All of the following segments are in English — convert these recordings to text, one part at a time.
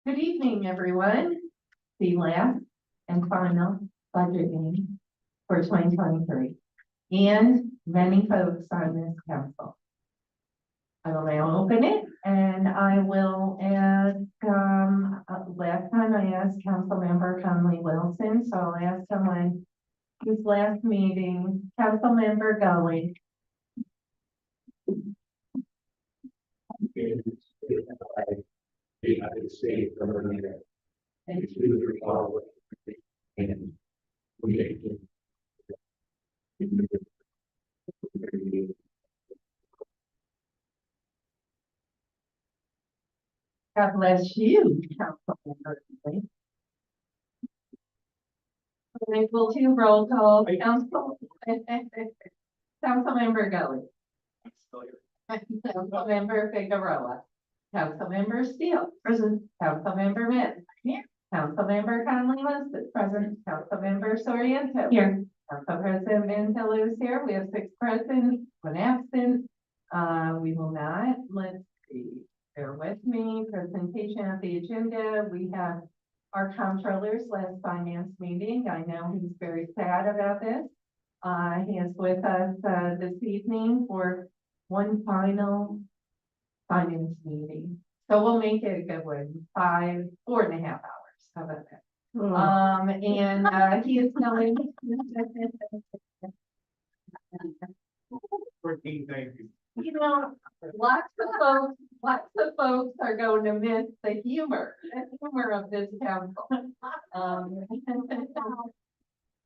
Good evening, everyone. The last and final budget meeting for 2023, and many folks on this council. I will now open it, and I will ask, last time I asked Councilmember Conley Wilson, so I'll ask him on his last meeting. Councilmember Gully. United States of America, and to the republic and God bless you, Councilmember Gully. We'll do roll call. Councilmember Gully. Councilmember Figueroa. Councilmember Steele. Present. Councilmember Mitt. Here. Councilmember Conley Wilson. Present. Councilmember Soriento. Here. Council President Mantillo is here. We have 6 present, 1 absent. We will not, let's see, bear with me. Presentation of the agenda. We have our comptroller's last finance meeting. I know he's very sad about this. He is with us this evening for one final finance meeting. So we'll make it a good one, 4.5 hours. How about that? And he is going. 14, thank you. You know, lots of folks are going to miss the humor of this council.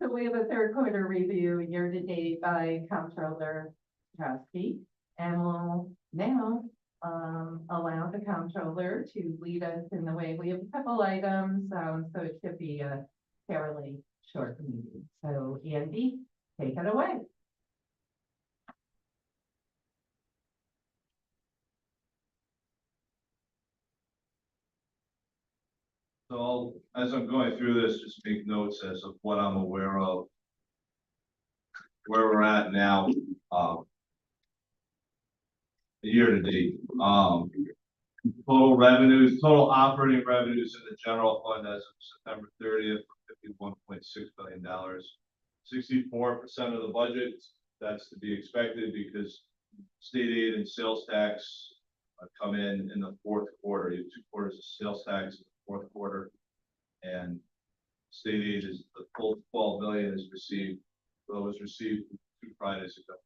So we have a 3rd quarter review year to date by Comptroller Chowski, and we'll now allow the comptroller to lead us in the way. We have a couple items, so it should be a fairly short meeting. So Andy, take it away. So as I'm going through this, just make notes as of what I'm aware of, where we're at now, year to date. Total revenues, total operating revenues in the general fund as of September 30th, $51.6 billion. 64% of the budget, that's to be expected because state aid and sales tax come in the 4th quarter. You have 2 quarters of sales tax in the 4th quarter, and state aid is the full 12 billion is received. So it was received 2 Fridays ago.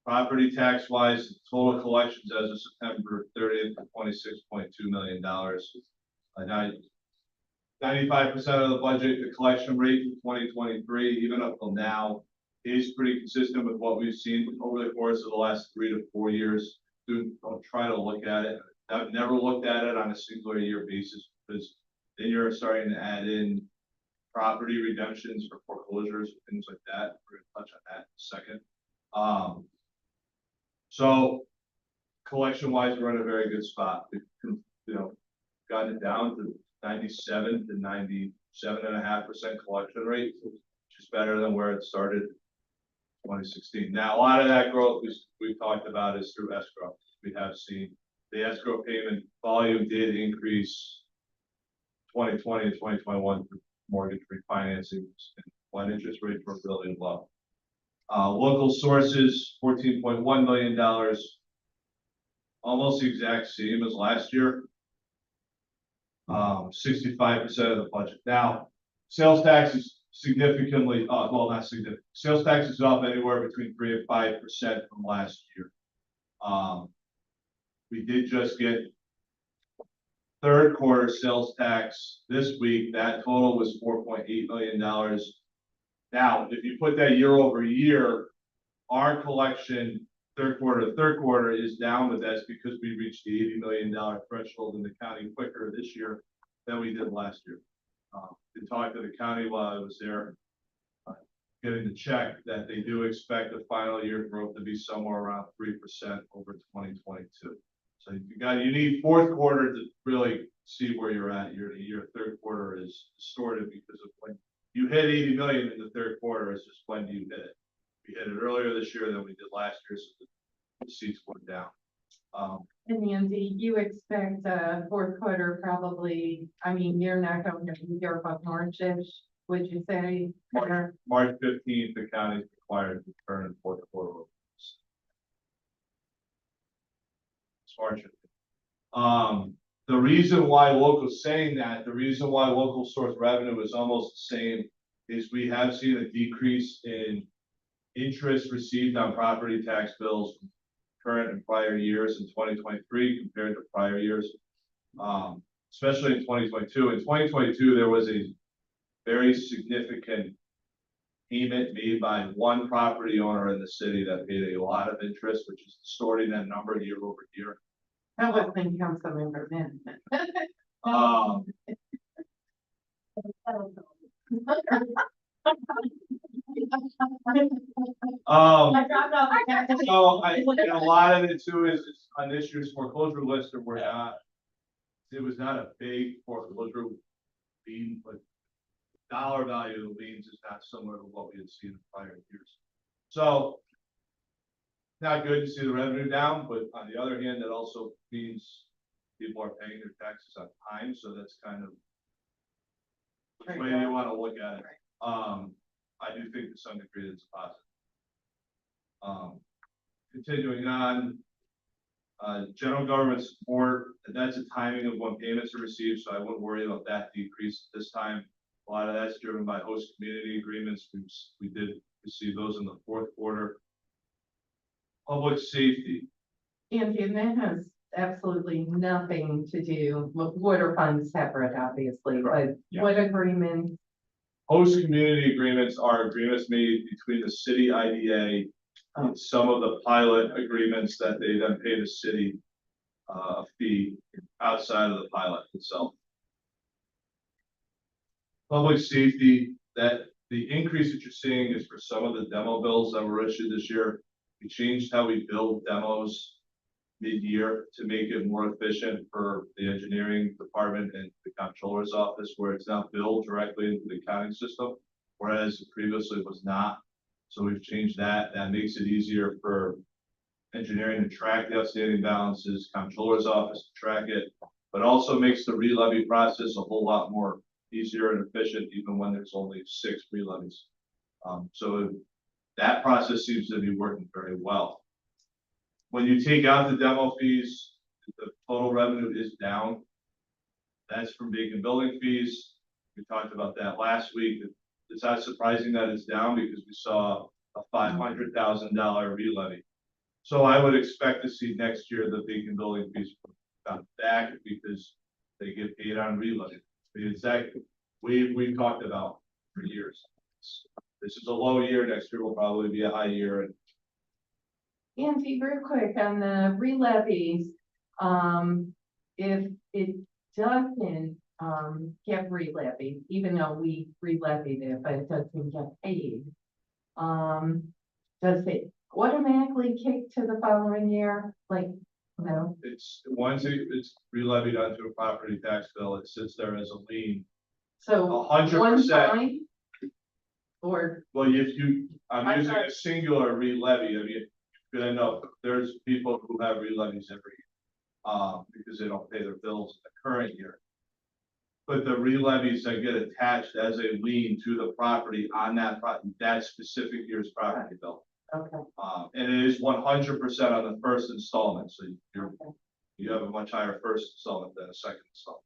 Property tax wise, total collections as of September 30th, $26.2 million. 95% of the budget, the collection rate for 2023, even up till now, is pretty consistent with what we've seen over the course of the last 3 to 4 years. Don't try to look at it. I've never looked at it on a single year basis because then you're starting to add in property redemptions or foreclosures, things like that. We're going to touch on that in a second. So collection wise, we're in a very good spot. We've, gotten it down to 97 to 97.5% collection rate, which is better than where it started in 2016. Now, a lot of that growth we've talked about is through escrow. We have seen the escrow payment volume did increase 2020 and 2021 for mortgage refinancing when interest rates were really low. Local sources, $14.1 million, almost the exact same as last year. 65% of the budget. Now, sales tax is significantly, well, not significant. Sales tax is up anywhere between 3 and 5% from last year. We did just get 3rd quarter sales tax this week. That total was $4.8 million. Now, if you put that year over year, our collection 3rd quarter to 3rd quarter is down, but that's because we reached the $80 million threshold in the county quicker this year than we did last year. We talked to the county while I was there, getting the check that they do expect the final year growth to be somewhere around 3% over 2022. So you need 4th quarter to really see where you're at year to year. 3rd quarter is distorted because of when you hit 80 million in the 3rd quarter. It's just when do you hit it? We hit it earlier this year than we did last year, so the seats went down. And Nancy, you expect fourth quarter probably, I mean, you're not going to be here about March-ish, would you say? Or- March 15th, the county is required to turn in fourth quarter. It's March 15th. The reason why local's saying that, the reason why local source revenue is almost the same is we have seen a decrease in interest received on property tax bills from current and prior years in 2023 compared to prior years. Especially in 2022. In 2022, there was a very significant payment made by one property owner in the city that paid a lot of interest, which is distorting that number year over year. That was in Councilmember Min. Um, So and a lot of it too is on this year's foreclosure list, or we're not. It was not a big foreclosure lien, but dollar value of the liens is not similar to what we had seen in prior years. So not good to see the revenue down, but on the other hand, that also means people are paying their taxes on time, so that's kind of which way you want to look at it. I do think to some degree it's positive. Continuing on, general government support, and that's a timing of when payments are received, so I wouldn't worry about that decrease this time. A lot of that's driven by host community agreements. We did receive those in the fourth quarter. Public safety. And that has absolutely nothing to do with water funds separate, obviously, but Yeah. what agreement? Host community agreements are agreements made between the city IDA and some of the pilot agreements that they then pay the city a fee outside of the pilot itself. Public safety, that the increase that you're seeing is for some of the demo bills that were issued this year. We changed how we build demos mid-year to make it more efficient for the engineering department and the comptroller's office, where it's now billed directly into the accounting system, whereas previously it was not. So we've changed that. That makes it easier for engineering to track the outstanding balances, comptroller's office to track it, but also makes the re-levy process a whole lot more easier and efficient, even when there's only 6 re-levies. So that process seems to be working very well. When you take out the demo fees, the total revenue is down. That's from vacant building fees. We talked about that last week. It's not surprising that it's down because we saw a $500,000 re-levy. So I would expect to see next year the vacant building fees come back because they get paid on re-levy. Exactly, we've talked about for years. This is a low year. Next year will probably be a high year. And Andy, real quick on the re-levies, if it doesn't, get re-levied, even though we re-levied it, but it doesn't get paid, does it automatically kick to the following year? Like, no? it's once it's re-levied onto a property tax bill, it sits there as a lien. So 100%. one time? Or, Well, I'm I'm using sorry. a singular re-levy. I mean, you could end up, there's people who have re-levies every year, because they don't pay their bills in the current year. But the re-levies that get attached as a lien to the property on that specific year's property bill. okay, And it is 100% on the first installment, so you have a much higher first installment than a second installment.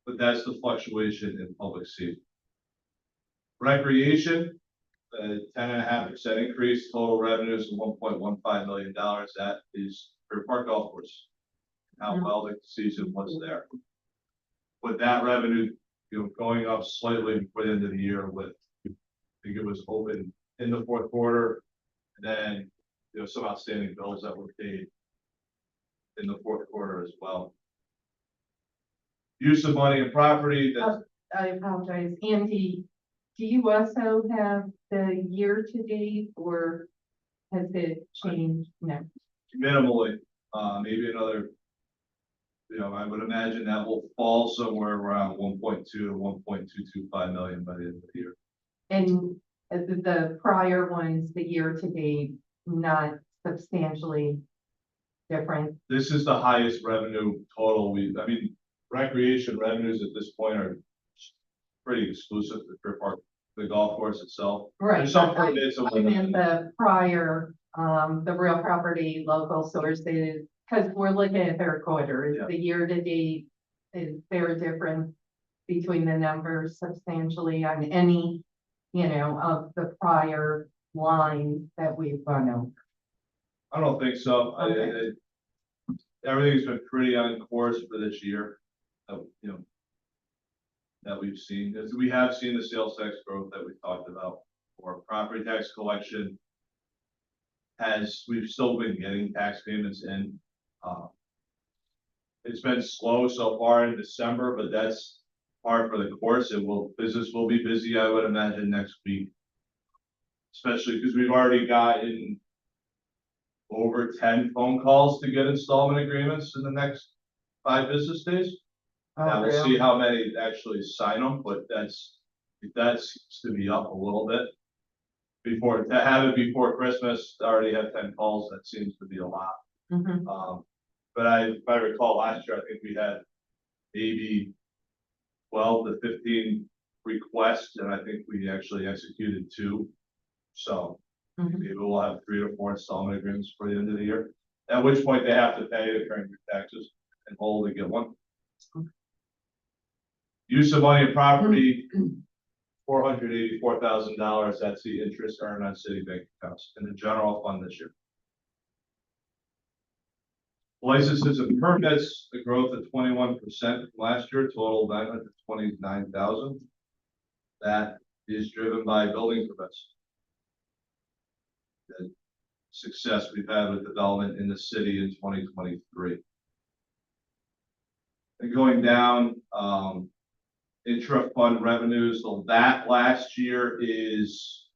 But that's the fluctuation in public safety. Recreation, 10.5% increase, total revenues of $1.15 million. That is for Park Golf Course. How well the season was there. With that revenue, going up slightly before the end of the year with, I think it was open in the fourth quarter. And then, some outstanding bills that were paid in the fourth quarter as well. Use of money and property, that's I apologize, Andy, do you also have the year to date or has it changed? No, minimally, maybe another, I would imagine that will fall somewhere around 1.2 to 1.225 million by the end of the year. and the prior ones, the year to date, not substantially different? This is the highest revenue total I mean, recreation revenues at this point are pretty exclusive to Fair Park, the golf course itself. Right. There's some but I- permits. I meant the prior, the real property local sources, because we're looking at their quarter, is Yeah. the year to date, is there a difference between the numbers substantially on any, of the prior lines that we've gone over? I don't think so. Okay. Everything's been pretty on course for this year. That we've seen, as we have seen the sales tax growth that we talked about, or property tax collection. We've still been getting tax payments in. It's been slow so far in December, but that's par for the course. Business will be busy, I would imagine, next week. Especially because we've already gotten over 10 phone calls to get installment agreements in the next 5 business days. Now we'll see how many actually sign them, but that seems to be up a little bit. To have it before Christmas, to already have 10 calls, that seems to be a lot. Mhm. But if I recall last year, I think we had maybe 12 to 15 requests, and I think we actually executed 2. So Mhm. maybe we'll have 3 or 4 installment agreements for the end of the year, at which point they have to pay the current year taxes and hold to get one. Use of money and property, $484,000, that's the interest earned on city bank accounts in the general fund this year. Licenses and permits, the growth of 21% last year, total 929,000. That is driven by building permits. The success we've had with development in the city in 2023. And going down, intra-fund revenues, so that last year is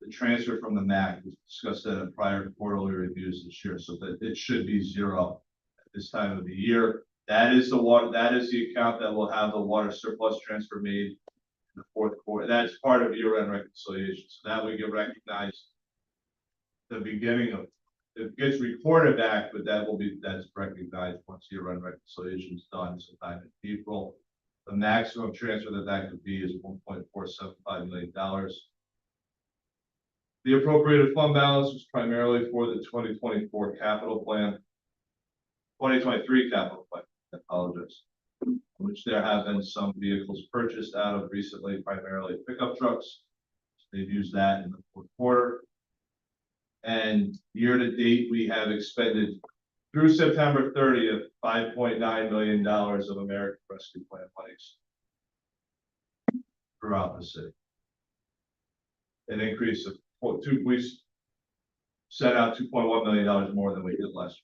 the transfer from the MAC. We discussed that in prior quarterly reviews this year, so that it should be 0 at this time of the year. That is the account that will have the water surplus transfer made in the 4th quarter. That's part of year-end reconciliation, so that would get recognized the beginning of, it gets reported back, but that's recognized once year-end reconciliation is done sometime in April. The maximum transfer that could be is $1.475 million. The appropriated fund balance was primarily for the 2024 capital plan, 2023 capital plan, I apologize, which there have been some vehicles purchased out of recently, primarily pickup trucks. They've used that in the 4th quarter. And year to date, we have expended through September 30th, $5.9 million of American Rescue Plan monies throughout the city. An increase of we set out $2.1 million more than we did last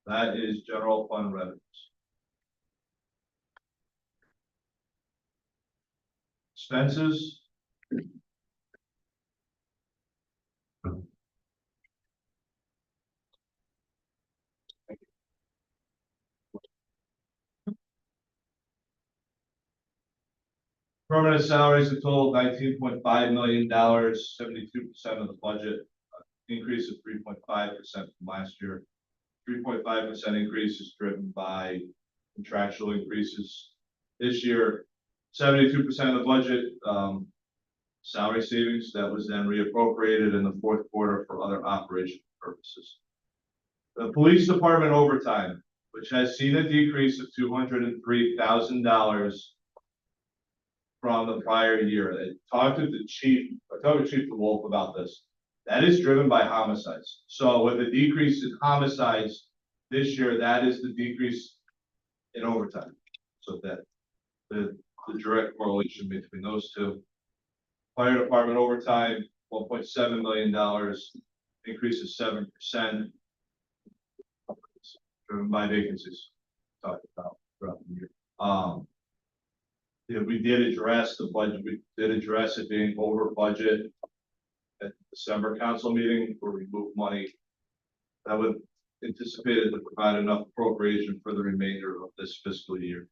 year. That is general fund revenues. Expenses. Permanent salaries, a total of $19.5 million, 72% of the budget, increase of 3.5% from last year. 3.5% increase is driven by contractual increases. This year, 72% of the budget, salary savings that was then reappropriated in the 4th quarter for other operation purposes. The police department overtime, which has seen a decrease of $203,000 from the prior year. I talked with Chief DeWolf about this. That is driven by homicides. So with the decrease in homicides this year, that is the decrease in overtime. So that the direct correlation between those two. Fire department overtime, $1.7 million, increase of 7%, driven by vacancies. Talked about throughout the year. We did address the budget. We did address it being over budget at the December council meeting, where we moved money that would anticipated to provide enough appropriation for the remainder of this fiscal year.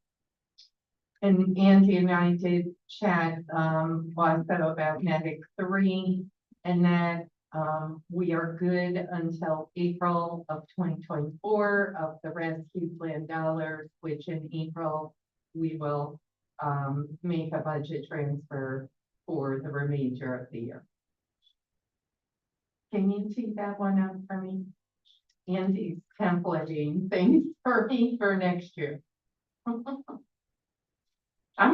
And Angie and I did chat, also about Medic 3, and that, We are good until April of 2024 of the rescue plan dollars, which in April, we will make a budget transfer for the remainder of the year. Can you take that one out for me? Andy's templating things for me for next year. I'm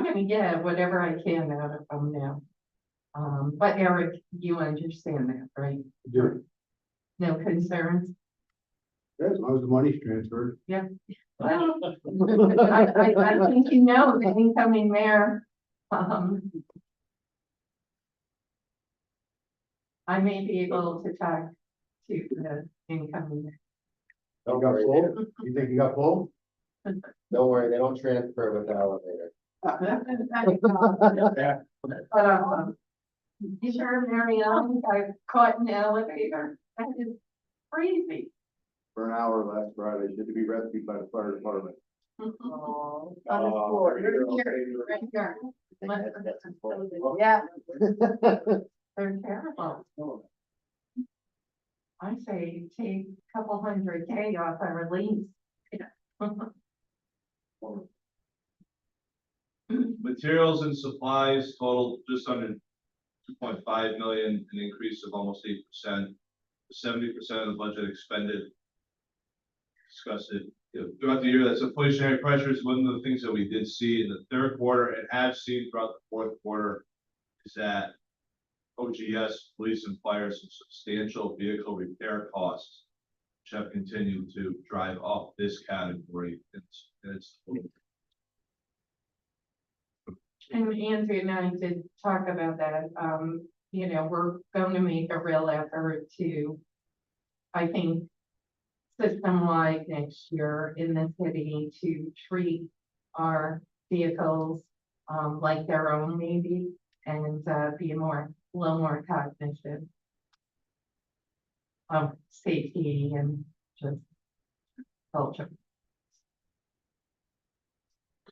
gonna get whatever I can out of them now. But Eric, you understand that, right? Do, No concerns? as long as the money's transferred. Well, I think you know the incoming mayor. I may be able to talk to the incoming mayor. You got full? You think you got full? Don't worry, they don't transfer with the elevator. But, you sure, Mary Ellen, I caught an elevator? That is crazy. For an hour last Friday, she had to be rescued by the fire department. Oh, On the floor. You're here, right here. Yeah, they're terrible. I say take a couple $100K off our lease. Materials and supplies total just under 2.5 million, an increase of almost 8%. 70% of the budget expended. Discussed it, throughout the year. That's inflationary pressures. One of the things that we did see in the third quarter and have seen throughout the fourth quarter is that OGS, police and fire, some substantial vehicle repair costs, which have continued to drive up this category. It's And Andrew and I did talk about that. You know, we're going to make a real effort to, I think, system-wide next year in the city to treat our vehicles like their own maybe, and be a little more cognizant of safety and just culture.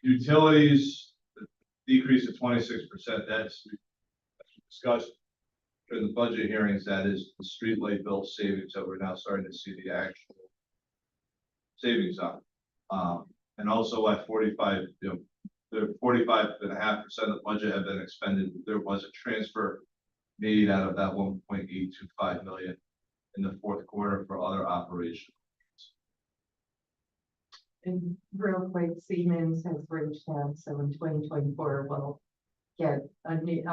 utilities, the decrease of 26%. That's we discussed during the budget hearings. That is the street light bill savings that we're now starting to see the actual savings on. And also at 45, the 45.5% of the budget have been expended. There was a transfer made out of that 1.825 million in the fourth quarter for other operations. And real quick, Siemens has reached out, so in 2024, we'll get a new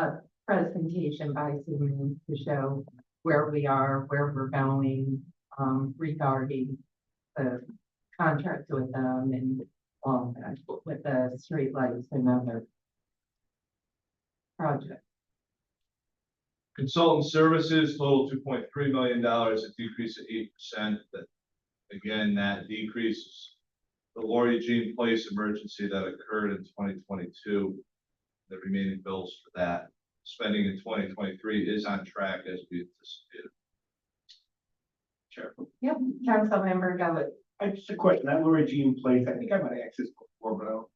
presentation by Siemens to show where we are, where we're going, regarding the contract with them and all that, with the streetlights and other projects. Consultant services total $2.3 million, a decrease of 8%. That again, that decrease is the Laura Jean Place emergency that occurred in 2022. The remaining bills for that spending in 2023 is on track as we anticipated. Chair, Yep, Councilmember Gallup. I just a question, that Laura Jean Place, I think I might have asked this before, but I'll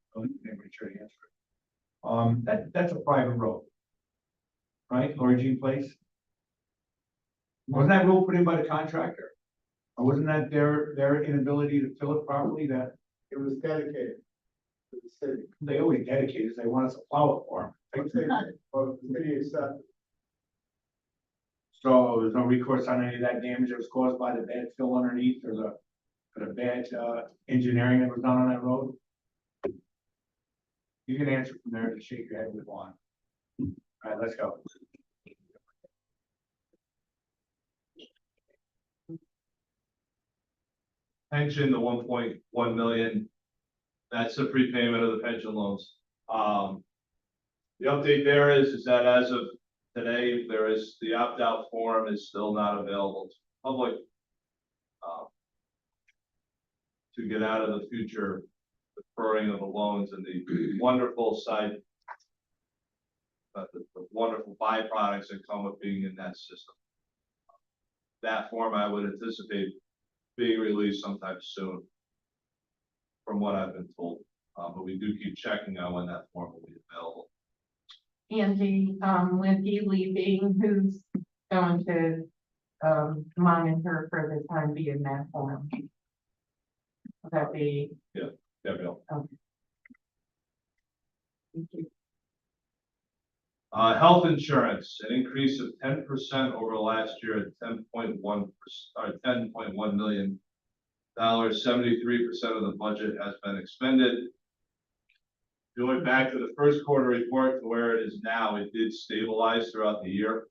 make sure to answer it. That's a private road. Right, Laura Jean Place? Wasn't that road put in by the contractor? Or wasn't that their inability to fill it properly that It was dedicated to the city. they always dedicate it, they want us to plow it for them? Well, the city accepted. So there's no recourse on any of that damage that was caused by the bad fill underneath or the bad engineering that was done on that road? You can answer from there to shake your head with one. All right, let's go. Pension, the 1.1 million, that's the prepayment of the pension loans. The update there is that as of today, the opt-out form is still not available to the public. To get out of the future deferring of the loans and the wonderful side, the wonderful byproducts that come with being in that system. That form I would anticipate being released sometime soon, from what I've been told. But we do keep checking on when that form will be available. Angie, with you leaving, who's going to monitor for the time being that form. Would that be, Yeah, Bill. thank you. Health insurance, an increase of 10% over last year at 10.1 million dollars. 73% of the budget has been expended. Going back to the first quarter report to where it is now, it did stabilize throughout the year.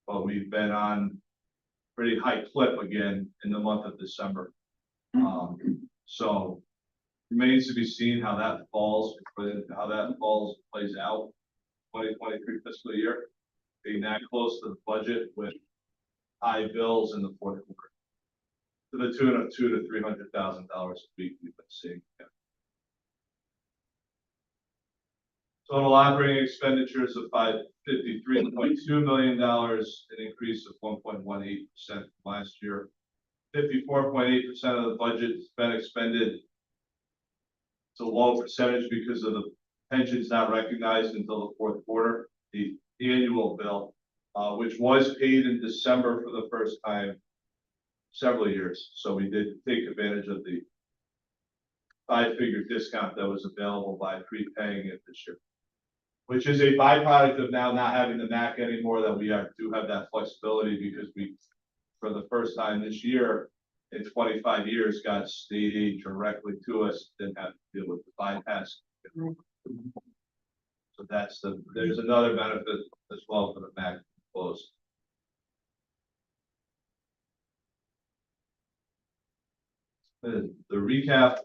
But we've been on pretty high clip again in the month of December. So remains to be seen how that falls, plays out. 2023 fiscal year, being that close to the budget with high bills in the fourth quarter. To the tune of $200,000 to $300,000 a week we've been seeing. Yeah. Total operating expenditures of $553.2 million, an increase of 1.18% from last year. 54.8% of the budget has been expended. It's a low percentage because of the pensions not recognized until the fourth quarter, the annual bill, which was paid in December for the first time several years. So we did take advantage of the 5-figure discount that was available by prepaying it this year, which is a byproduct of now not having the MAC anymore, that we do have that flexibility because we, for the first time this year in 25 years, got state aid directly to us, didn't have to deal with the bypass. So there's another benefit as well for the MAC close. The recap,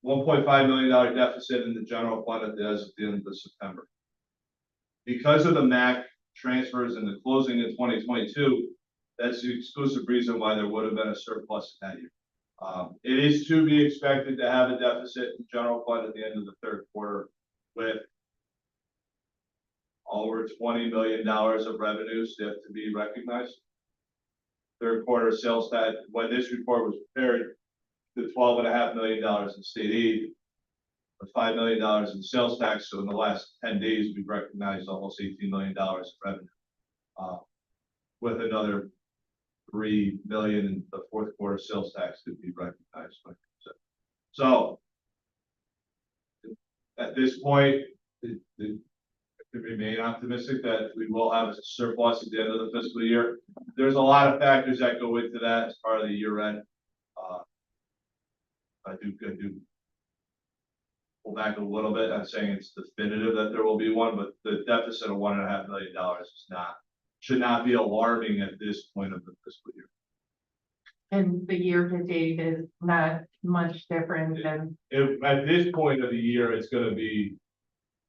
$1.5 million deficit in the general fund at the end of September. Because of the MAC transfers and the closing in 2022, that's the exclusive reason why there would have been a surplus in that year. It is to be expected to have a deficit in the general fund at the end of the third quarter with over $20 million of revenues that have to be recognized. Third quarter sales tax, when this report was prepared, the $12.5 million in state aid, with $5 million in sales tax. So in the last 10 days, we've recognized almost $18 million in revenue, with another $3 million in the fourth quarter sales tax to be recognized. So at this point, it remain optimistic that we will have a surplus at the end of the fiscal year. There's a lot of factors that go into that as part of the year end. I do pull back a little bit. I'm saying it's definitive that there will be one, but the deficit of $1.5 million should not be alarming at this point of the fiscal year. And the year to date is not much different than, At this point of the year, it's going to be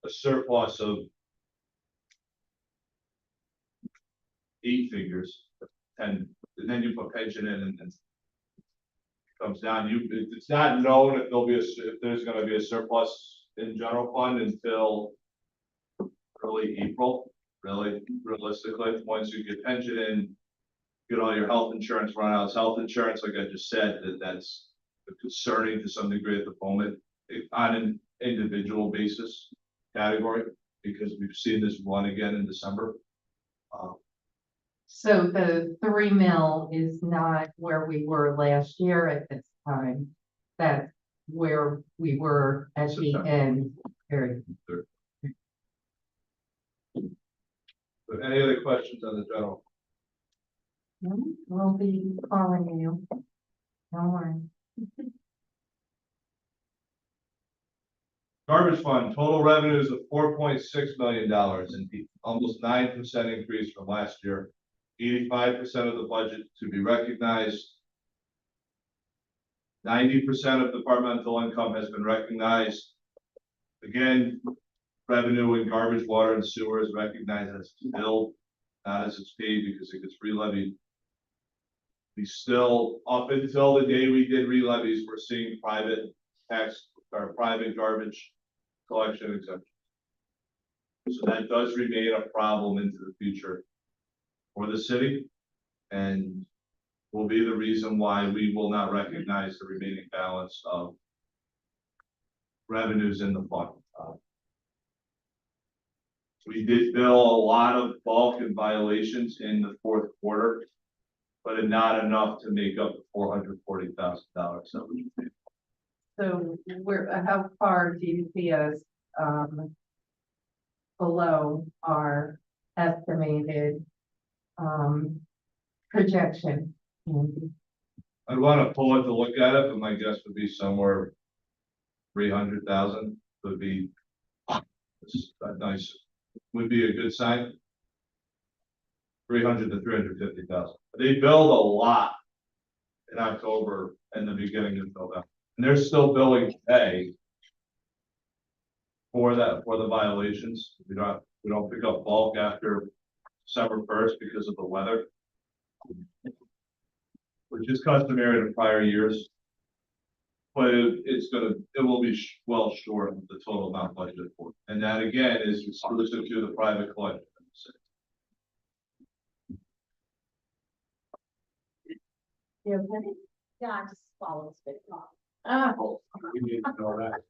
a surplus of 8 figures, 10, and then you put pension in, and comes down. It's not known if there's going to be a surplus in general fund until early April. Really, realistically, once you get pension in, get all your health insurance run out. Health insurance, like I just said, that's concerning to some degree at the moment on an individual basis category, because we've seen this run again in December. so the 3 mil is not where we were last year at this time. That's where we were at the end. But any other questions on the general? We'll be calling you. Don't worry. Garbage fund, total revenues of $4.6 million, and almost 9% increase from last year. 85% of the budget to be recognized. 90% of departmental income has been recognized. Again, revenue in garbage, water, and sewer is recognized as billed, not as it's paid, because it gets re-levied. We still, up until the day we did re-levies, we're seeing private tax or private garbage collection exemption. So that does remain a problem into the future for the city, and will be the reason why we will not recognize the remaining balance of revenues in the fund. We did bill a lot of bulk and violations in the fourth quarter, but not enough to make up the $440,000. So So how far do you see us, below our estimated, projection? I'd want to pull it to look at it, but my guess would be somewhere 300,000 would be nice, would be a good sign. 300 to 350,000. They billed a lot in October and the beginning of November, and they're still billing today for that, for the violations. We don't pick up bulk after December 1st because of the weather, which is customary in prior years. But it will be well short of the total amount budgeted for. And that again is exclusive to the private collection. You okay? Yeah, I just follow this bit. Oh. We need to know that.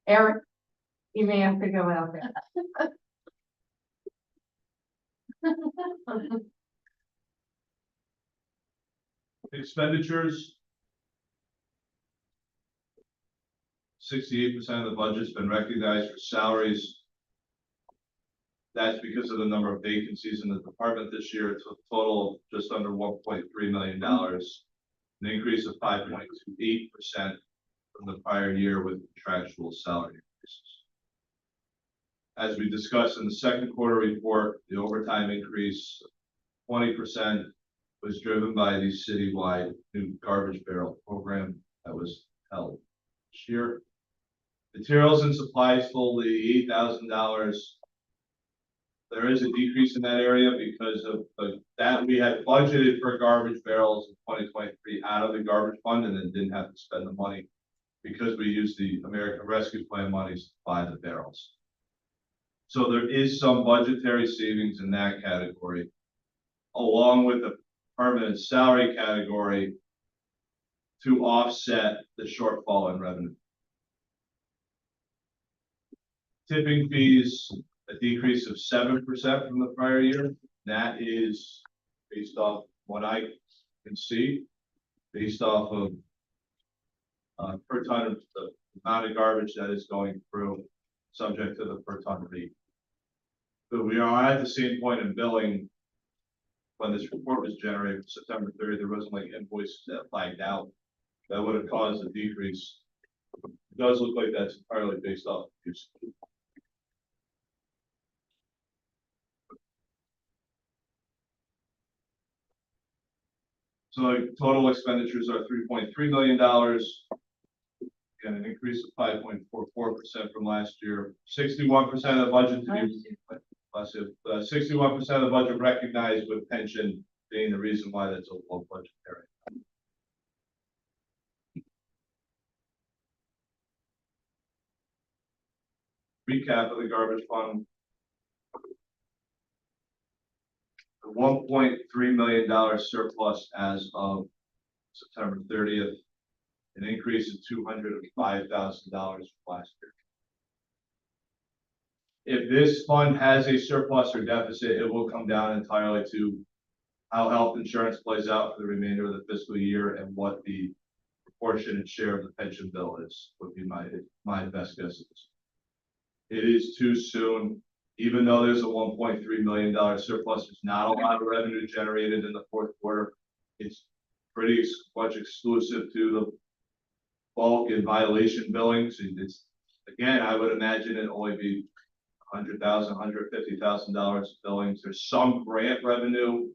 Eric, you may have to go out there. Expenditures. 68% of the budget's been recognized for salaries. That's because of the number of vacancies in the department this year. It's a total of just under $1.3 million, an increase of 5.28% from the prior year with contractual salary increases. As we discussed in the second quarter report, the overtime increase, 20%, was driven by the citywide new garbage barrel program that was held this year. Materials and supplies totaling $8,000. There is a decrease in that area because of that we had budgeted for garbage barrels in 2023 out of the garbage fund and then didn't have to spend the money because we used the American Rescue Plan monies to buy the barrels. So there is some budgetary savings in that category, along with the permanent salary category to offset the shortfall in revenue. Tipping fees, a decrease of 7% from the prior year. That is based off what I can see, based off of per ton of the amount of garbage that is going through, subject to the per ton rate. But we are at the same point in billing when this report was generated September 30th. There wasn't like invoices that flagged out that would have caused a decrease. It does look like that's entirely based off use. So total expenditures are $3.3 million. Again, an increase of 5.44% from last year. 61% of the budget to be, 61% of the budget recognized with pension being the reason why that's a low budget area. Recap of the garbage fund. The $1.3 million surplus as of September 30th, an increase of $205,000 from last year. If this fund has a surplus or deficit, it will come down entirely to how health insurance plays out for the remainder of the fiscal year and what the proportionate share of the pension bill is, would be my best guess. It is too soon. Even though there's a $1.3 million surplus, there's not a lot of revenue generated in the fourth quarter. It's pretty much exclusive to the bulk and violation billings. It's, again, I would imagine it only be $100,000, $150,000 billings. There's some grant revenue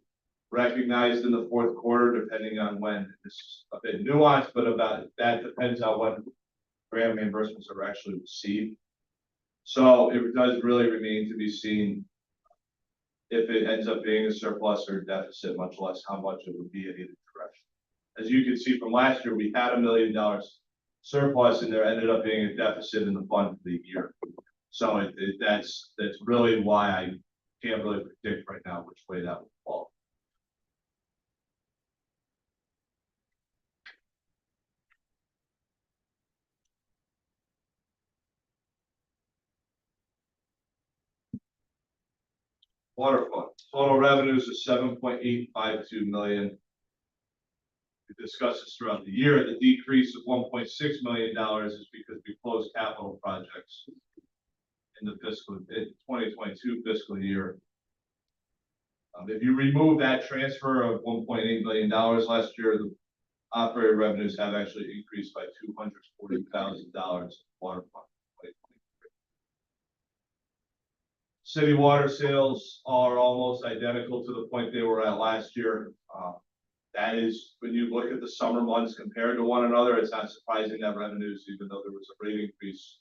recognized in the fourth quarter, depending on when. It's a bit nuanced, but about that depends on when grant reimbursements are actually received. So it does really remain to be seen if it ends up being a surplus or a deficit, much less how much it would be in either direction. As you can see from last year, we had $1 million surplus and there ended up being a deficit in the fund for the year. So that's really why I can't really predict right now which way that will fall. Water fund, total revenues of 7.852 million. We discussed this throughout the year. The decrease of $1.6 million is because we closed capital projects in the 2022 fiscal year. If you remove that transfer of $1.8 million last year, the operating revenues have actually increased by $240,000 water fund. City water sales are almost identical to the point they were at last year. That is, when you look at the summer months compared to one another, it's not surprising that revenues, even though there was a rate increase,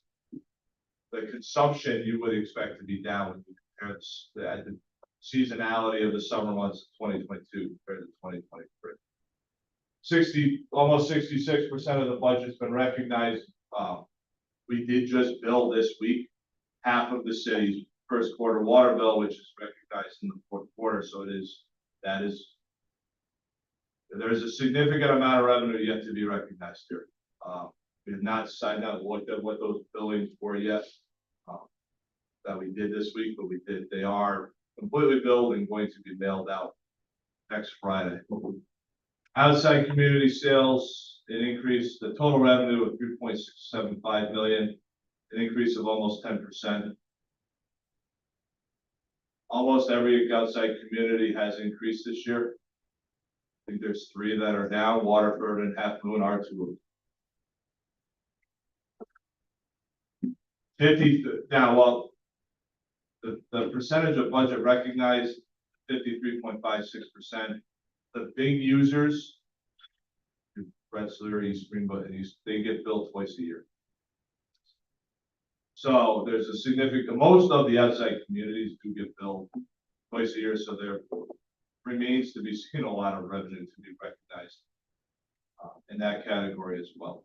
the consumption you would expect to be down when you compare the seasonality of the summer months of 2022 compared to 2023. Almost 66% of the budget's been recognized. We did just bill this week half of the city's first quarter water bill, which is recognized in the fourth quarter. So there's a significant amount of revenue yet to be recognized here. We have not signed out looked at what those billings were yet that we did this week, but we did. They are completely billed and going to be mailed out next Friday. Outside community sales, it increased the total revenue of $3.675 million, an increase of almost 10%. Almost every outside community has increased this year. I think there's 3 that are down. Waterford and Half Moon are 2 of them. 50 now, well, the percentage of budget recognized, 53.56%. The big users, Rensselaer, East Greenwood, and East, they get billed twice a year. So there's a significant, most of the outside communities do get billed twice a year, so there remains to be seen a lot of revenue to be recognized in that category as well.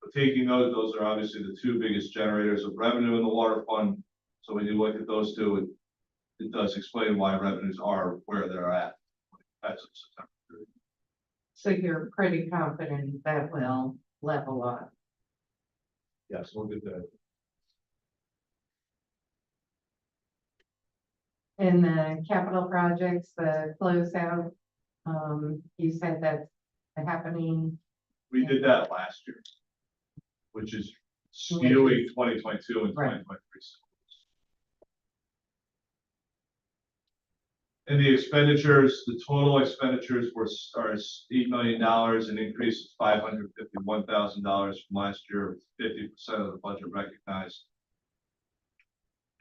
But taking those are obviously the 2 biggest generators of revenue in the water fund. So when you look at those 2, it does explain why revenues are where they're at as of September 30th. So you're pretty confident that will level up. Yes, we'll get that. In the capital projects, the closeout, you said that's happening. We did that last year, which is skewing 2022 and 2023. And the expenditures, the total expenditures are $8 million, an increase of $551,000 from last year, 50% of the budget recognized.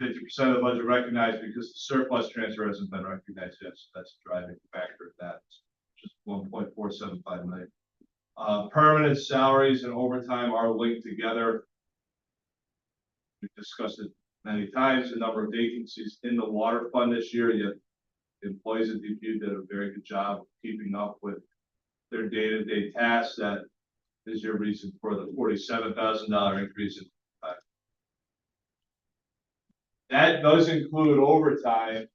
50% of the budget recognized because the surplus transfer hasn't been recognized yet, so that's a driving factor of that, just $1.475 million. Permanent salaries and overtime are linked together. We've discussed it many times, the number of vacancies in the water fund this year, yet the employees at DPU did a very good job of keeping up with their day-to-day tasks. That is your reason for the $47,000 increase in that does include overtime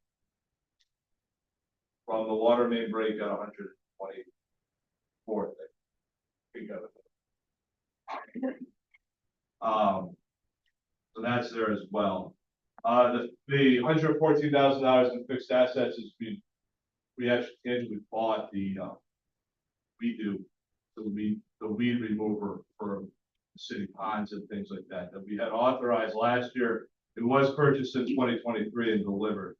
from the water main break at 124th. So that's there as well. The $114,000 in fixed assets is we actually tangibly bought the weed remover for city ponds and things like that we had authorized last year. It was purchased in 2023 and delivered,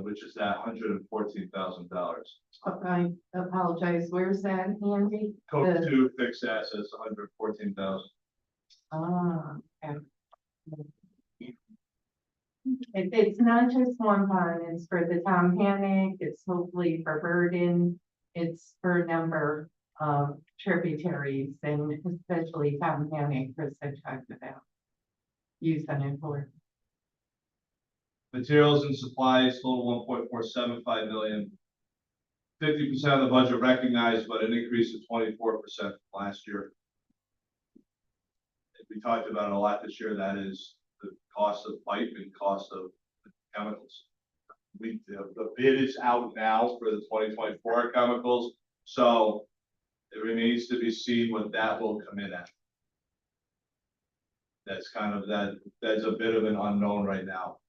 which is that $114,000. I apologize. Where's that, Andy? Code 2 fixed assets, $114,000. Okay. It's not just one pond, it's for the Tomhannock, it's hopefully for Burden, it's for a number of tributaries, and especially Tomhannock, Krista talked about using it for. Materials and supplies total $1.475 million. 50% of the budget recognized, but an increase of 24% from last year. We talked about it a lot this year. That is the cost of pipe and cost of chemicals. The bid is out now for the 2024 chemicals, so it remains to be seen what that will come in at. That's kind of that's a bit of an unknown right now.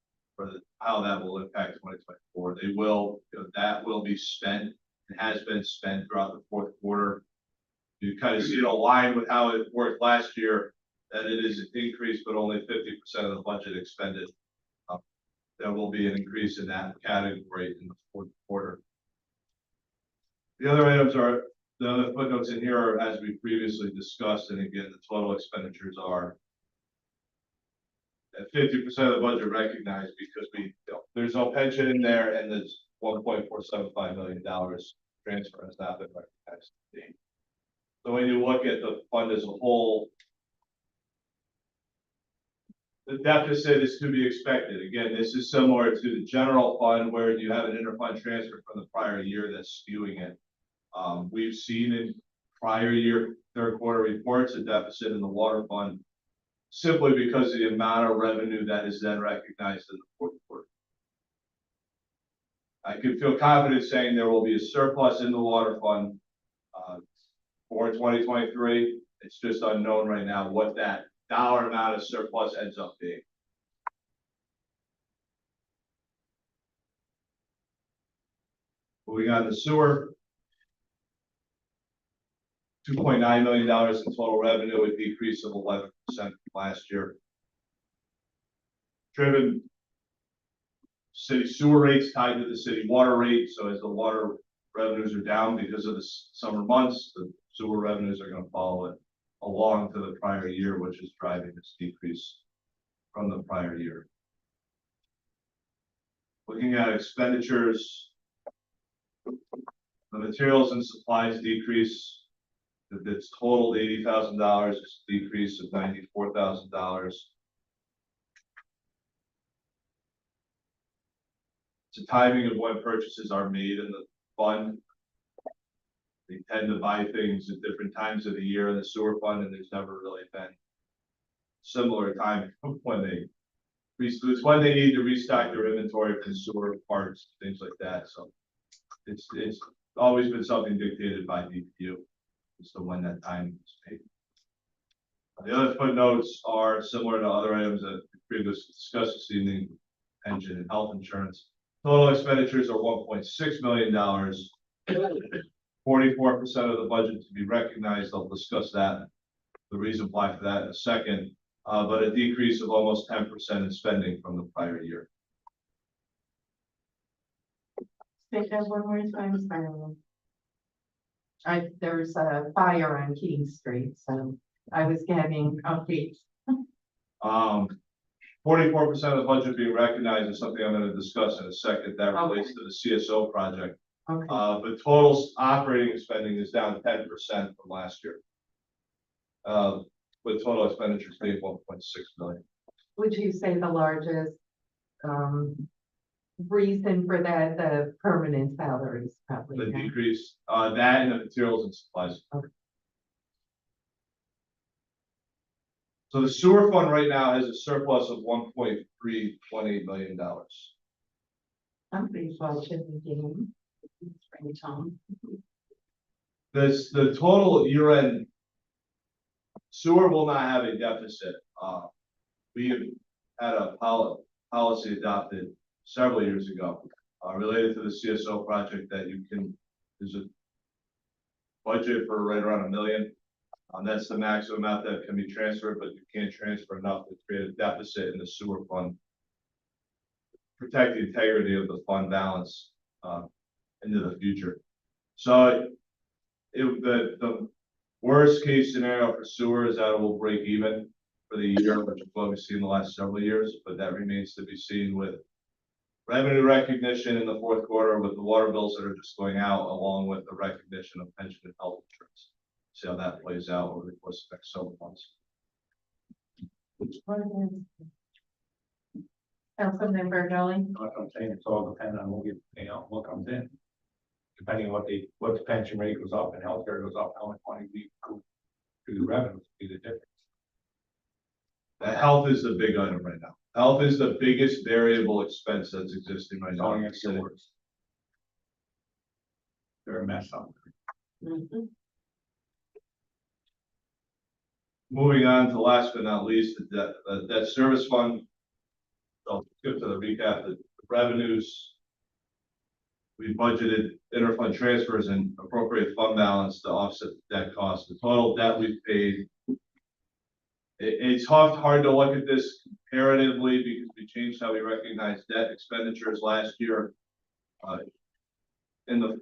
how that will impact 2024. They will, that will be spent, and has been spent throughout the fourth quarter. You kind of see it aligned with how it worked last year, that it is increased, but only 50% of the budget expended. There will be an increase in that category in the fourth quarter. The other items are, the other footnotes in here are as we previously discussed, and again, the total expenditures are at 50% of the budget recognized because there's no pension in there, and there's $1.475 million transfer has not been recognized. So when you look at the fund as a whole, the deficit is to be expected. Again, this is similar to the general fund where you have an interfund transfer from the prior year that's skewing it. We've seen in prior year third quarter reports a deficit in the water fund simply because of the amount of revenue that is then recognized in the fourth quarter. I can feel confident saying there will be a surplus in the water fund for 2023. It's just unknown right now what that dollar amount of surplus ends up being. Moving on to sewer. $2.9 million in total revenue, a decrease of 11% from last year. Driven city sewer rates tied to the city water rate. So as the water revenues are down because of the summer months, the sewer revenues are going to follow it along to the prior year, which is driving this decrease from the prior year. Looking at expenditures, the materials and supplies decrease. It's totaled $80,000, it's a decrease of $94,000. It's a timing of when purchases are made in the fund. They tend to buy things at different times of the year in the sewer fund, and there's never really been similar time when it's when they need to restock their inventory for sewer parts, things like that. So it's always been something dictated by DPU as to when that time is paid. The other footnotes are similar to other items that we previously discussed this evening: pension and health insurance. Total expenditures are $1.6 million. 44% of the budget to be recognized. I'll discuss that, the reason why for that in a second, but a decrease of almost 10% in spending from the prior year. Say that one more time, there's a fire on King Street, so I was getting updates. 44% of the budget being recognized is something I'm going to discuss in a second. That relates to the CSO project. Okay. But total operating spending is down 10% from last year. With total expenditures being $1.6 million. Would you say the largest reason for that, the permanent salaries probably? The decrease, that and the materials and supplies. Okay. So the sewer fund right now has a surplus of $1.328 million. Somebody's watching the game. Bring it home. The total year-end sewer will not have a deficit. We have had a policy adopted several years ago related to the CSO project that there's a budget for right around $1 million. That's the maximum amount that can be transferred, but you can't transfer enough to create a deficit in the sewer fund. Protect the integrity of the fund balance into the future. So the worst case scenario for sewer is that it will break even for the year, which is what we've seen the last several years, but that remains to be seen with revenue recognition in the fourth quarter with the water bills that are just going out, along with the recognition of pension and health insurance. See how that plays out over the course of the next several months. Councilmember Dolly? Like I'm saying, it's all dependent on what comes in. Depending on what the pension rate goes up and healthcare goes up, how much money we go to the revenues be the difference. The health is the big item right now. Health is the biggest variable expense that's existing right now. Going into the works. They're a mess up. Moving on to last but not least, the debt service fund. So skip to the recap, the revenues. We budgeted interfund transfers and appropriate fund balance to offset the debt cost. The total debt we've paid. It's hard to look at this comparatively because we changed how we recognize debt expenditures last year. In the,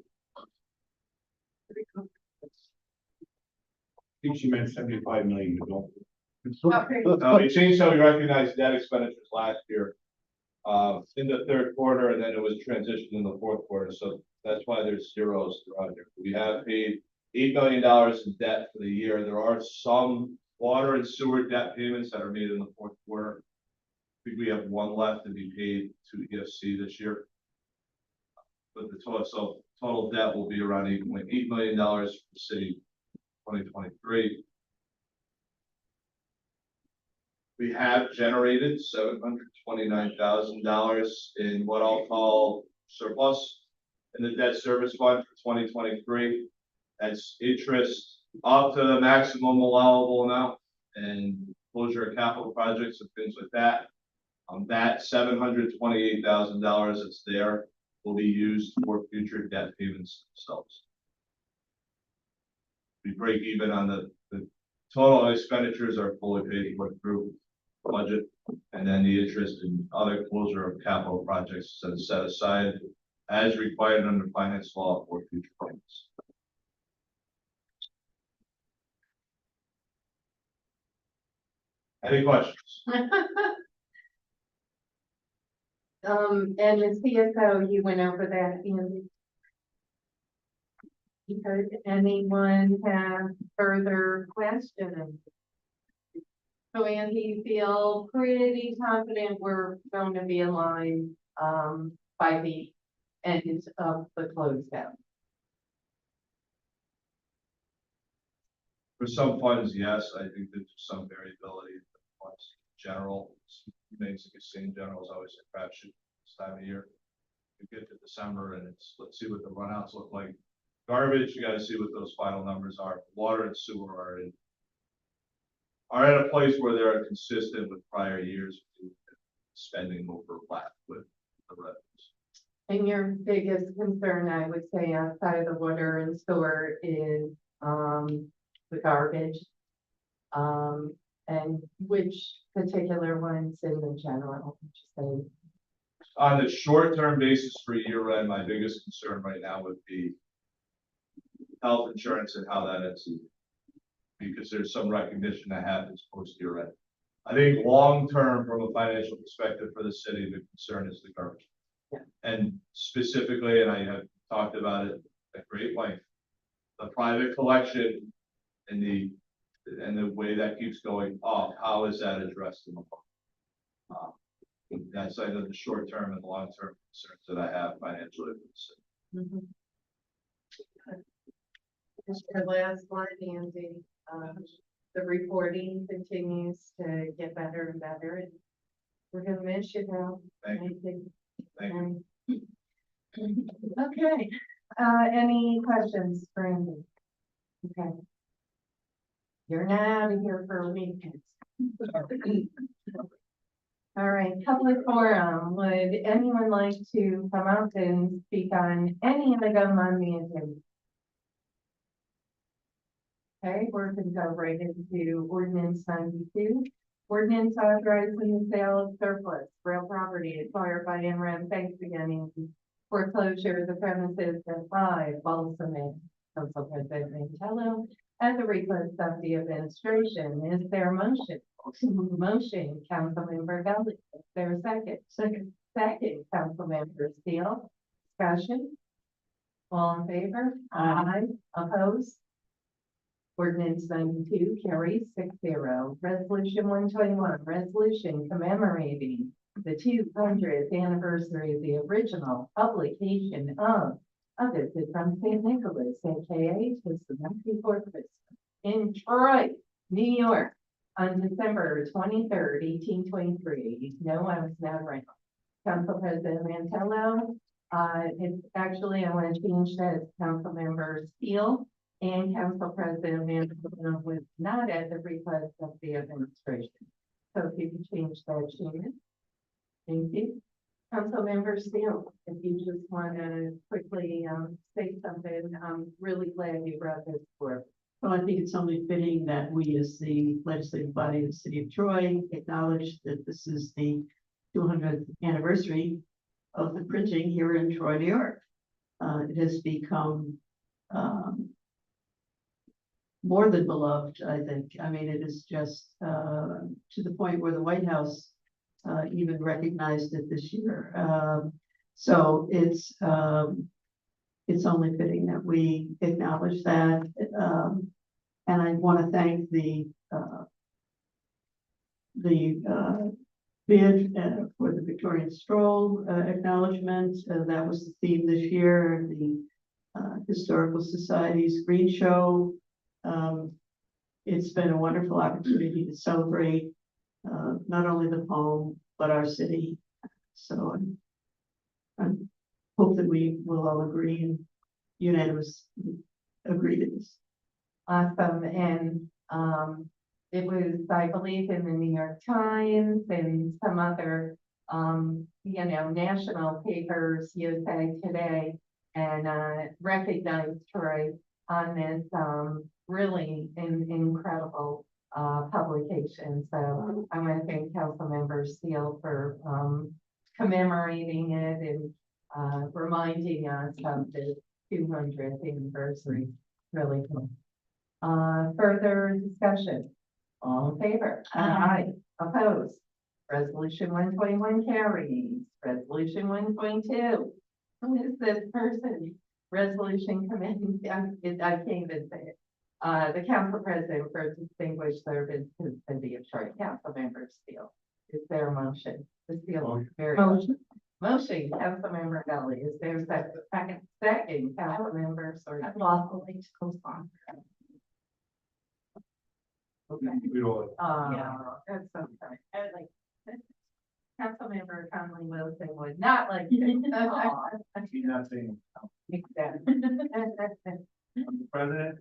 I think she meant 75 million, but don't. we changed how we recognize debt expenditures last year. In the third quarter, and then it was transitioned in the fourth quarter, so that's why there's zeros throughout here. We have paid $8 million in debt for the year. There are some water and sewer debt payments that are made in the fourth quarter. I think we have one left to be paid to EFC this year. But the total debt will be around $8.8 million for the city 2023. We have generated $729,000 in what I'll call surplus in the debt service fund for 2023. That's interest up to the maximum allowable amount and closure of capital projects and things like that. That $728,000 that's there will be used for future debt payments themselves. We break even on the total expenditures are fully paid for through budget, and then the interest in other closure of capital projects set aside as required under finance law for future payments. Any questions? And the CFO, you went over that, Andy. Does anyone have further questions? So Andy, you feel pretty confident we're going to be aligned, by the end of the closeout? For some funds, yes, I think there's some variability in the funds in general. Makes the same general is always a crapshoot this time of year. You get to December and let's see what the runouts look like. Garbage, you gotta see what those final numbers are. Water and sewer are at a place where they're consistent with prior years, spending over flat with the revenues. And your biggest concern, I would say, outside of the water and sewer is, the garbage. And which particular ones in the general, would you say? On the short-term basis for year end, my biggest concern right now would be health insurance and how that ends, because there's some recognition that happens post year end. I think long-term, from a financial perspective for the city, the concern is the garbage. Yeah. And specifically, and I have talked about it at great length, the private collection and the way that keeps going up, how is that addressed in the plan? That's either the short-term and long-term concerns that I have financially with the city. Mm-hmm. Just the last one, Andy, the reporting continues to get better and better, and we're gonna miss you now. Thank you. Thank you. Okay, any questions for Andy? Okay. You're not out of here for a week. All right, public forum. Would anyone like to come up and speak on any item on the agenda? Okay, we're going to go right into ordinance 92. Ordinance authorizing the sale of surplus real property acquired by NREM. Thanks again, Andy. Foreclosure of the premises at 5 Balsam, Council President Mantello, at the request of the administration. Is there a motion? Motion, Councilmember Gully. Is there a second? Second, Councilmember Steele. Discussion? All in favor? Aye. Opposed? Ordinance 92 carries 6-0. Resolution 121, resolution commemorating the 200th anniversary of the original publication of A Visit from St. Nicholas, aka Twas the Night Before Christmas, in Troy, New York, on December 23rd, 1823. No, I was not right. Council President Mantello, it's actually, I want to change that as Councilmember Steele, and Council President Mantello was not at the request of the administration. So if you could change that, Shannon. Thank you. Councilmember Steele, if you just want to quickly, say something, I'm really glad you brought this forward. Well, I think it's only fitting that we, as the legislative body of the city of Troy, acknowledge that this is the 200th anniversary of the printing here in Troy, New York. It has become more than beloved, I think. I mean, it is just to the point where the White House even recognized it this year. So it's only fitting that we acknowledge that. And I want to thank the bid for the Victorian Stroll acknowledgement. That was the theme this year, the Historical Society's Green Show. It's been a wonderful opportunity to celebrate not only the poem, but our city. So I hope that we will all agree and unanimously agree to this. Awesome, and, it was, I believe, in the New York Times and some other, national papers, USA Today, and, recognized Troy on this, really incredible, publication. So I want to thank Councilmember Steele for, commemorating it and, reminding us of the 200th anniversary. Really cool. Further discussion? All in favor? Aye. Opposed? Resolution 121 carries. Resolution 122. Who is this person? Resolution committee, I can't even say it. The council president for distinguished service to the city of Troy, Councilmember Steele. Is there a motion? The Steele. Motion. Motion, Councilmember Gully. Is there a second? Second, Councilmember Sorry. Lawfully to co-sponsor. Okay. We all, That's so funny. I was like, Councilmember Conley Wilson would not like. Mr. she's not saying, President,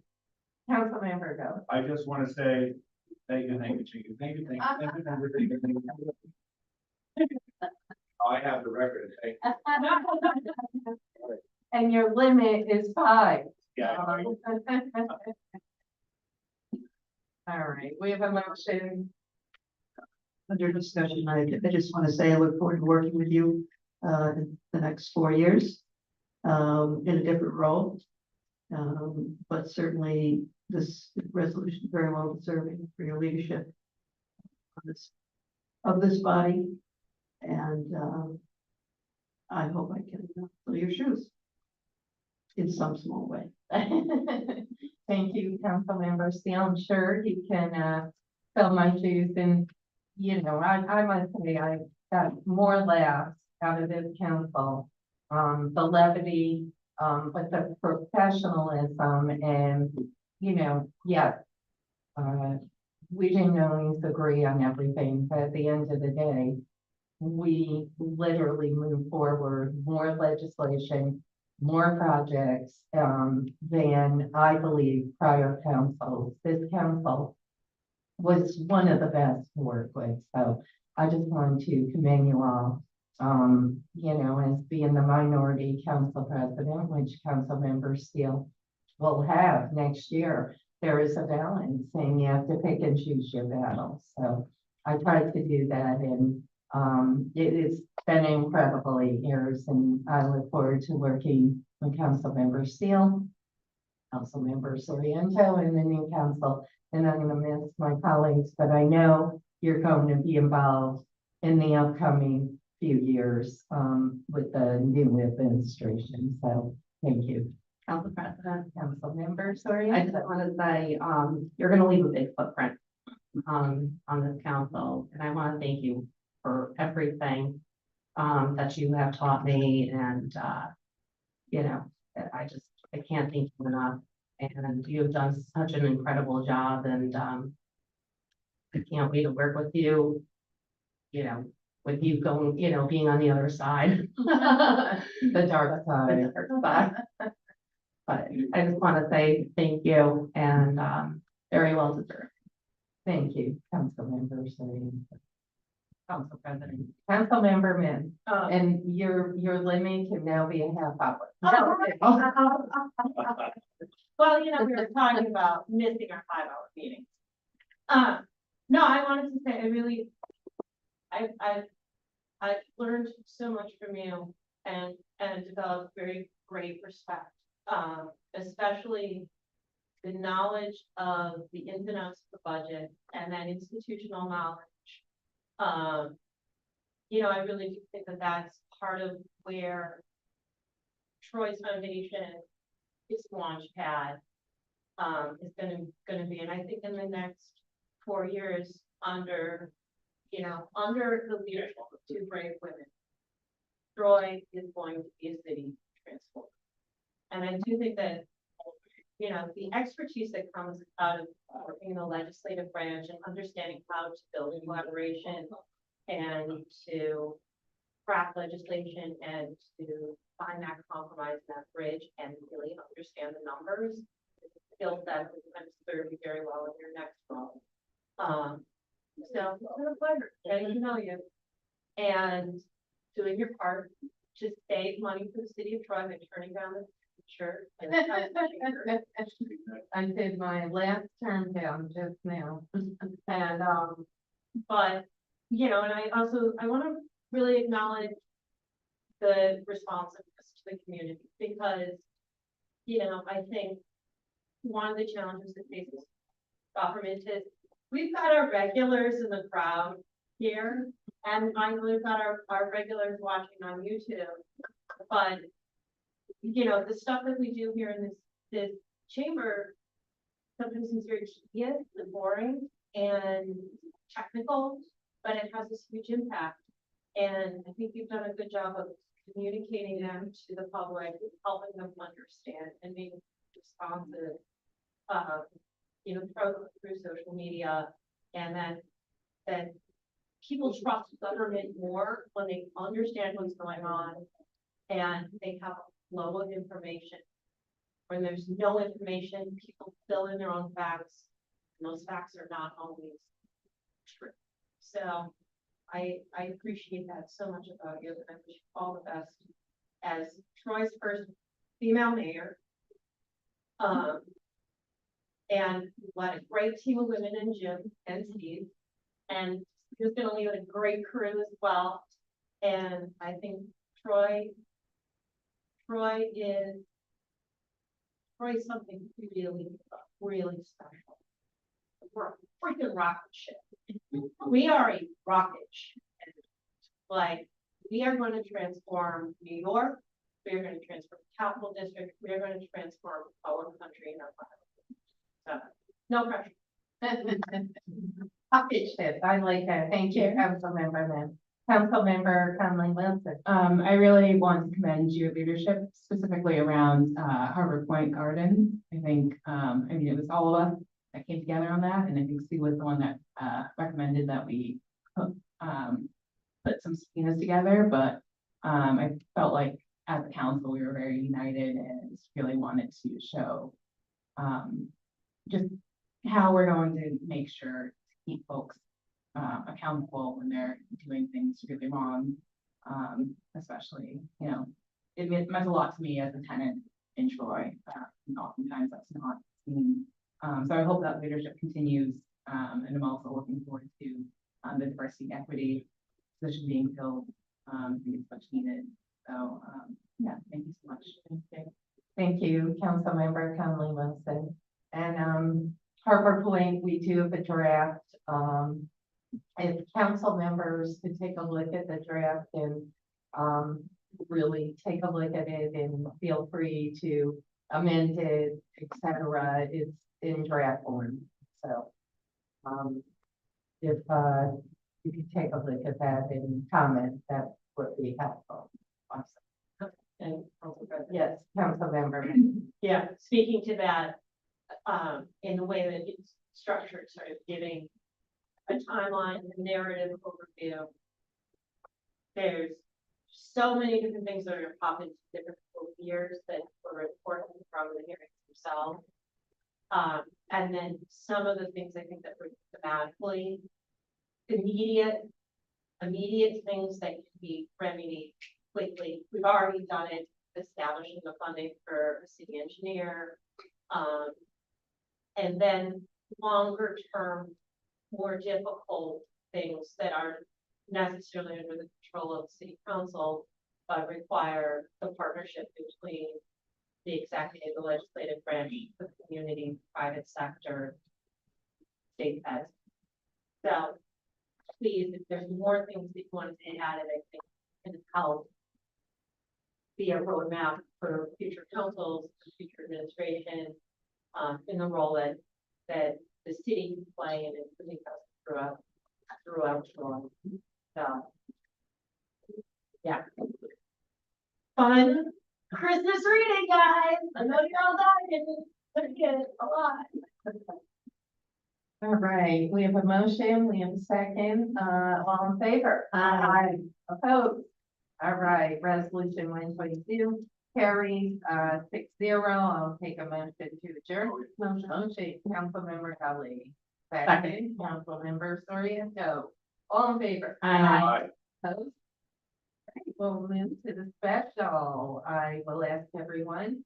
Councilmember Go. I just want to say, thank you, Chief. Thank you. I have the record, thank you. And your limit is 5. Yeah. All right, we have a motion. Under discussion, I just want to say I look forward to working with you in the next 4 years in a different role. But certainly this resolution is very well deserving for your leadership of this body. And I hope I can fill your shoes in some small way. Thank you, Councilmember Steele. I'm sure he can fill my shoes, and I must say I got more laughs out of this council. The levity, but the professionalism, and yes, we didn't always agree on everything, but at the end of the day, we literally move forward more legislation, more projects, than I believe prior councils. This council was one of the best to work with, so I just want to commend you all. As being the minority council president, which Councilmember Steele will have next year, there is a balance, and you have to pick and choose your battles. So I tried to do that, and it's been incredible 8 years, and I look forward to working with Councilmember Steele, Councilmember Sorrento, and the new council. And I'm gonna miss my colleagues, but I know you're going to be involved in the upcoming few years with the new administration. So thank you. Council President, Councilmember I Sorrento. just want to say, you're going to leave a big footprint on this council, and I want to thank you for everything that you have taught me, and I can't thank you enough. And you have done such an incredible job, and I can't wait to work with you. With you going, being on the other side, The dark side. the dark side. But I just want to say thank you, and very well deserved. Thank you, Councilmember Sorrento. Council President. Councilmember Min, Uh, and your limit can now be a half hour. Well, you know, we were talking about missing our 5-hour meetings. No, I wanted to say, I've learned so much from you and developed very great respect. Especially the knowledge of the ins and outs of the budget and that institutional knowledge. You know, I really do think that that's part of where Troy's Foundation, its launch pad, is gonna be, and I think in the next 4 years, under the leadership of 2 brave women, Troy is going to be a city transformed. And I do think that, you know, the expertise that comes out of working in the legislative branch and understanding how to build collaboration and to craft legislation and to find that compromise, that bridge, and really understand the numbers, skill set is going to serve you very well in your next role. So it's been a pleasure getting to know you and doing your part to save money for the city of Troy by turning down the shirt. I did my last term down just now. And, but, you know, and I want to really acknowledge the responsiveness to the community because, you know, I think one of the challenges that faces government is we've got our regulars in the crowd here, and I know we've got our regulars watching on YouTube, but, you know, the stuff that we do here in this chamber sometimes seems very tedious and boring and technical, but it has this huge impact. And I think you've done a good job of communicating them to the public, helping them understand and being responsive, you know, through social media, and that people trust government more when they understand what's going on and they have a flow of information. When there's no information, people fill in their own facts, and those facts are not always true. So I appreciate that so much about you, and I wish you all the best as Troy's first female mayor. And we've got a great team of women in Jim and Steve, and he's gonna lead a great crew as well. And I think Troy is something really, really special. We're a freaking rocket ship. We are a rocket ship. Like, we are going to transform New York. We are going to transform the Capital District. We are going to transform our country and our planet. So, no pressure. Rocket ship, I like that. Thank you, Councilmember Min. Councilmember Conley Wilson. I really want to commend your leadership specifically around Harbor Point Gardens. I think, it was all of us that came together on that, and I think Sue was the one that recommended that we put some subpoenas together, but I felt like as a council, we were very united and really wanted to show just how we're going to make sure to keep folks accountable when they're doing things really wrong. Especially, you know, it meant a lot to me as a tenant in Troy. And oftentimes that's not seen. So I hope that leadership continues. And I'm also looking forward to the diversity and equity position being filled. I think it's much needed. So yeah, thank you so much. Thank you, Councilmember Conley Wilson. And Harbor Point, we do have a draft. If council members could take a look at the draft and really take a look at it and feel free to amend it, etc. It's in draft form. So if you could take a look at that and comment, that would be helpful. Awesome. And Council President. Yes, Councilmember. Yeah, speaking to that, in the way that it's structured, sort of giving a timeline, a narrative overview. There's so many different things that are gonna pop into different years that were important from the hearings themselves. And then some of the things I think that were thematically immediate immediate things that can be remedied quickly. We've already done it, establishing the funding for a city engineer. And then longer term, more difficult things that aren't necessarily under the control of the city council, but require the partnership between the executive, the legislative branch, the community, private sector, state heads. So please, if there's more things that you want to add, I think can help be a roadmap for future councils, future administration, in the role that the city can play and including us throughout Troy. So, yeah. Fun Christmas reading, guys. I know you're all dying. But again, a lot. All right, we have a motion, we have a second, all in favor? Aye. Opposed? All right, resolution 122 carries, 6-0. I'll take a motion to adjourn. Motion, Councilmember Kelly. Second, Councilmember Soriento. All in favor? Aye. Opposed? Right, we'll move to the special. I will ask everyone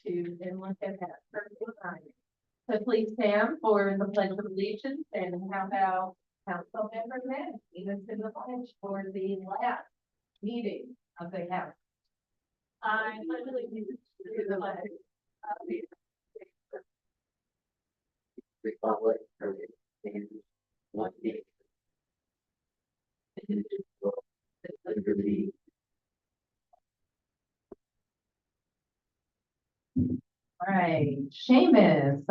to then look at that for the time. So please stand for the pledge of allegiance, and how about Councilmember Mann, lead us in the pledge for the last meeting of the House. I pledge allegiance to the flag of the Republic, for which it stands, one nation, indivisible, with liberty. All right, Seamus,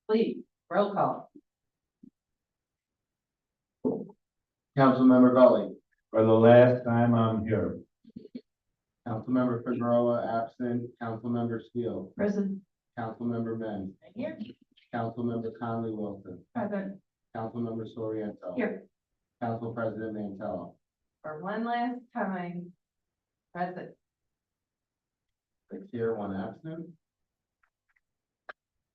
please, roll call. Councilmember Gully, For the last time I'm here. Councilmember Figueroa absent, Councilmember Steele, Present. Councilmember Men, Here. Councilmember Conley Wilson, Present. Councilmember Soriento. Here. Council President Mantella. For one last time, present. 6 here, 1 absent.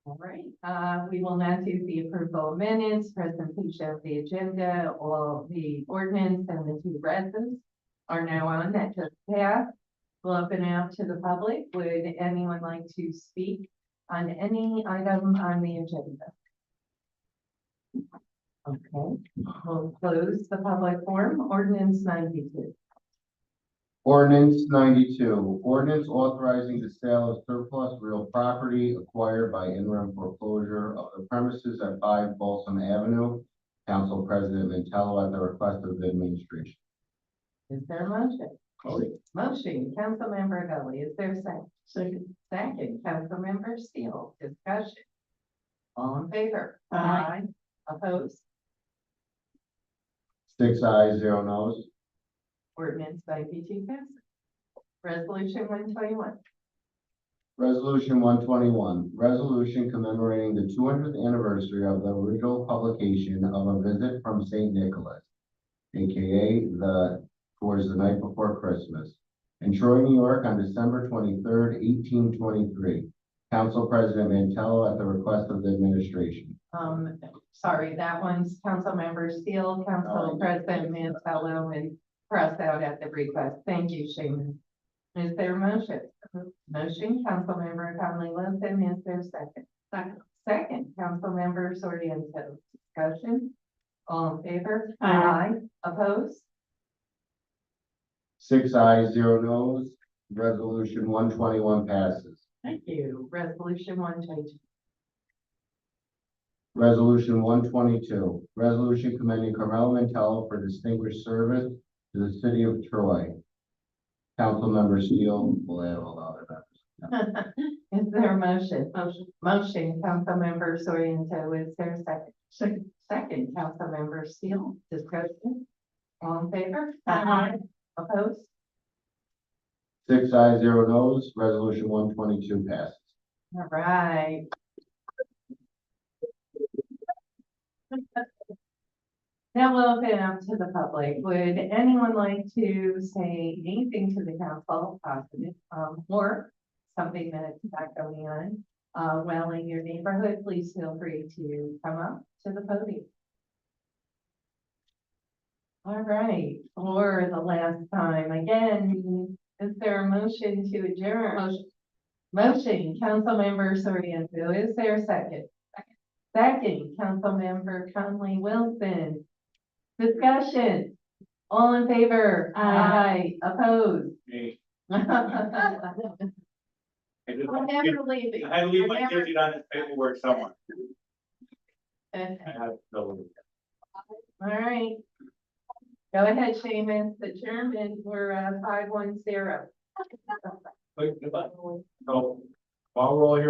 All right, we will now do the approval of minutes, presentation of the agenda, all the ordinance and the 2 residents are now on that just passed. We'll open it out to the public. Would anyone like to speak on any item on the agenda? Okay, we'll close the public forum. Ordinance 92. Ordinance 92, ordinance authorizing the sale of surplus real property acquired by interim foreclosure of the premises at 5 Balsam Avenue. Council President Mantella at the request of the administration. Is there a motion? Motion. Motion, Councilmember Gully. Is there a second? Second. Second, Councilmember Steele. Discussion. All in favor? Aye. Opposed? 6 ayes, 0 noes. Ordinance 92 passes. Resolution 121. Resolution 121, resolution commemorating the 200th anniversary of the original publication of A Visit from St. Nicholas, AKA towards the night before Christmas, in Troy, New York on December 23rd, 1823. Council President Mantella at the request of the administration. Sorry, that one's Councilmember Steele, Council President Mantello, and cross out at the request. Thank you, Seamus. Is there a motion? Motion, Councilmember Conley Wilson. Is there a second? Second, Councilmember Soriento. Discussion. All in favor? Aye. Opposed? 6 ayes, 0 noes. Resolution 121 passes. Thank you. Resolution 122. Resolution 122, resolution commending Carmel Mantella for distinguished service to the city of Troy. Councilmember Steele will add all the other members. Is there a motion? Motion, Councilmember Soriento. Is there a second? Second, Councilmember Steele. Discussion. All in favor? Aye. Opposed? 6 ayes, 0 noes. Resolution 122 passes. All right. Now we'll open it up to the public. Would anyone like to say anything to the council, positive, or something that's not going on, well in your neighborhood? Please feel free to come up to the podium. All right, for the last time, again, is there a motion to adjourn? Motion. Motion, Councilmember Soriento, is there a second? Second, Councilmember Conley Wilson. Discussion, all in favor? Aye. Opposed? Hey, I'm I just- never leaving. I had to leave my I'm never- digit on this paperwork somewhere. Okay. I have to. All right. Go ahead, Seamus, adjournment, we're 510. So while we're all here